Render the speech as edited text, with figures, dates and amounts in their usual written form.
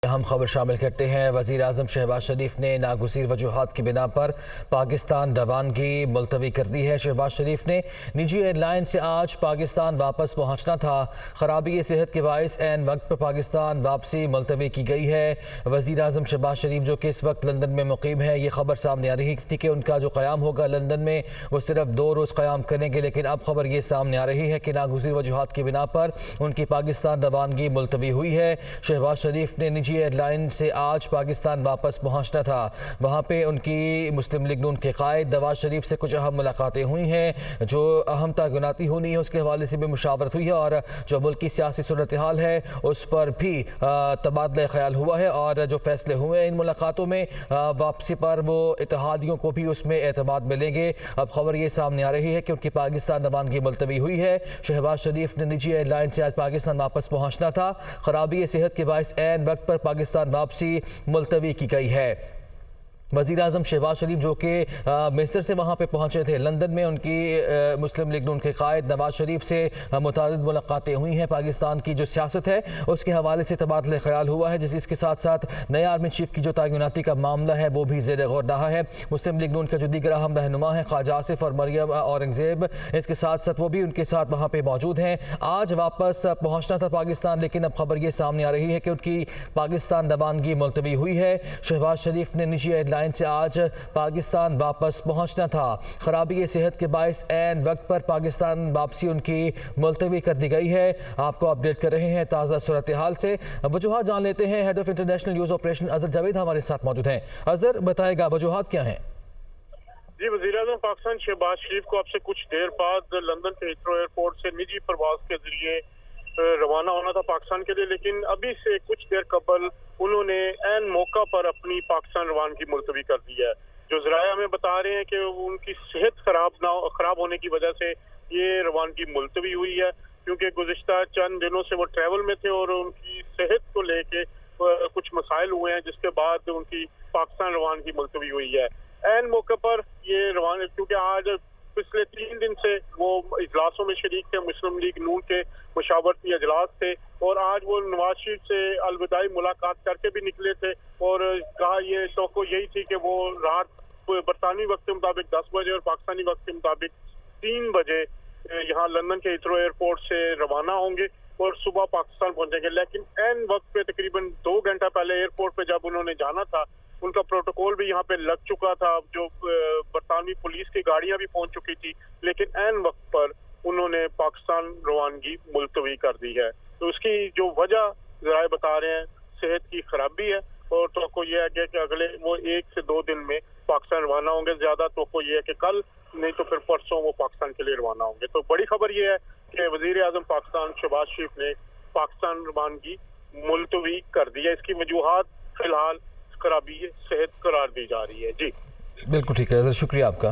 ہم خبر شامل کرتے ہیں۔ وزیر اعظم شہباز شریف نے ناگزیر وجوہات کی بنا پر پاکستان روانگی ملتوی کر دی ہے۔ شہباز شریف نے نجی ایئر لائن سے آج پاکستان واپس پہنچنا تھا۔ خرابی صحت کے باعث عین وقت پر پاکستان واپسی ملتوی کی گئی ہے۔ وزیر اعظم شہباز شریف جو کہ اس وقت لندن میں مقیم ہے، یہ خبر سامنے آ رہی تھی کہ ان کا جو قیام ہوگا لندن میں وہ صرف 2 روز قیام کریں گے، لیکن اب خبر یہ سامنے آ رہی ہے کہ ناگزیر وجوہات کی بنا پر ان کی پاکستان روانگی ملتوی ہوئی ہے۔ شہباز شریف نے نجی ایئر لائن سے آج پاکستان واپس پہنچنا تھا۔ وہاں پہ ان کی مسلم لیگ نون کے قائد نواز شریف سے کچھ اہم ملاقاتیں ہوئی ہیں، جو اہم تعیناتی ہونی ہے اس کے حوالے سے بھی مشاورت ہوئی ہے، اور جو ملکی سیاسی صورتحال ہے اس پر بھی تبادلہ خیال ہوا ہے، اور جو فیصلے ہوئے ہیں ان ملاقاتوں میں واپسی پر وہ اتحادیوں کو بھی اس میں اعتماد ملیں گے۔ اب خبر یہ سامنے آ رہی ہے کہ ان کی پاکستان روانگی ملتوی ہوئی ہے۔ شہباز شریف نے نجی ایئر لائن سے آج پاکستان واپس پہنچنا تھا۔ خرابی صحت کے باعث عین وقت پر پاکستان واپسی ملتوی کی گئی ہے۔ وزیر اعظم شہباز شریف جو کہ مصر سے وہاں پہ پہنچے تھے لندن میں، ان کی مسلم لیگ نون کے قائد نواز شریف سے متعدد ملاقاتیں ہوئی ہیں۔ پاکستان کی جو سیاست ہے اس کے حوالے سے تبادلہ خیال ہوا ہے، اس کے ساتھ ساتھ نئے آرمی چیف کی جو تعیناتی کا معاملہ ہے وہ بھی زیر غور رہا ہے۔ مسلم لیگ نون کا جو دیگر اہم رہنما ہے خواجہ آصف اور مریم اورنگزیب، اس کے ساتھ ساتھ وہ بھی ان کے ساتھ وہاں پہ موجود ہیں۔ آج واپس پہنچنا تھا پاکستان، لیکن اب خبر یہ سامنے آ رہی ہے کہ ان کی پاکستان روانگی ملتوی ہوئی ہے۔ شہباز شریف نے نجی ایئر لائن سے آج پاکستان واپس پہنچنا تھا۔ خرابی صحت کے باعث عین وقت پر پاکستان واپسی ان کی ملتوی کر دی گئی ہے۔ آپ کو اپڈیٹ کر رہے ہیں تازہ صورتحال سے۔ وجوہات جان لیتے ہیں۔ Head of international news operation Azhar Javed ہمارے ساتھ موجود ہیں۔ اظہر بتائے گا وجوہات کیا ہیں؟ جی، وزیر اعظم پاکستان شہباز شریف کو اب سے کچھ دیر بعد لندن کے ہیتھرو ایئرپورٹ سے نجی پرواز کے ذریعے روانہ ہونا تھا پاکستان کے لیے، لیکن ابھی سے کچھ دیر قبل انہوں نے عین موقع پر اپنی پاکستان روانگی ملتوی کر دی ہے۔ جو ذرائع ہمیں بتا رہے ہیں کہ ان کی صحت خراب ہونے کی وجہ سے یہ روانگی ملتوی ہوئی ہے، کیونکہ گزشتہ چند دنوں سے وہ ٹریول میں تھے اور ان کی صحت کو لے کے کچھ مسائل ہوئے ہیں، جس کے بعد ان کی پاکستان روانگی ملتوی ہوئی ہے۔ عین موقع پر یہ روانگی، کیونکہ آج پچھلے 3 دن سے وہ اجلاسوں میں شریک تھے، مسلم لیگ نون کے مشاورتی اجلاس تھے، اور آج وہ نواز شریف سے الوداعی ملاقات کر کے بھی نکلے تھے، اور کہا یہ توقع یہی تھی کہ وہ رات برطانوی وقت کے مطابق 10 بجے اور پاکستانی وقت کے مطابق 3 بجے یہاں لندن کے ہیتھرو ایئرپورٹ سے روانہ ہوں گے اور صبح پاکستان پہنچیں گے۔ لیکن عین وقت پہ تقریباً 2 گھنٹہ پہلے ایئرپورٹ پہ جب انہوں نے جانا تھا، ان کا پروٹوکول بھی یہاں پہ لگ چکا تھا، جو برطانوی پولیس کی گاڑیاں بھی پہنچ چکی تھی، لیکن عین وقت پر انہوں نے پاکستان روانگی ملتوی کر دی ہے۔ تو اس کی جو وجہ ذرائع بتا رہے ہیں صحت کی خرابی ہے، اور توقع یہ ہے کہ اگلے وہ 1 سے 2 دن میں پاکستان روانہ ہوں گے۔ زیادہ توقع یہ ہے کہ کل نہیں تو پھر پرسوں وہ پاکستان کے لیے روانہ ہوں گے۔ تو بڑی خبر یہ ہے کہ وزیر اعظم پاکستان شہباز شریف نے پاکستان روانگی ملتوی کر دی ہے۔ اس کی وجوہات فی الحال خرابی صحت قرار دی جا رہی ہے۔ جی بالکل ٹھیک ہے، شکریہ آپ کا۔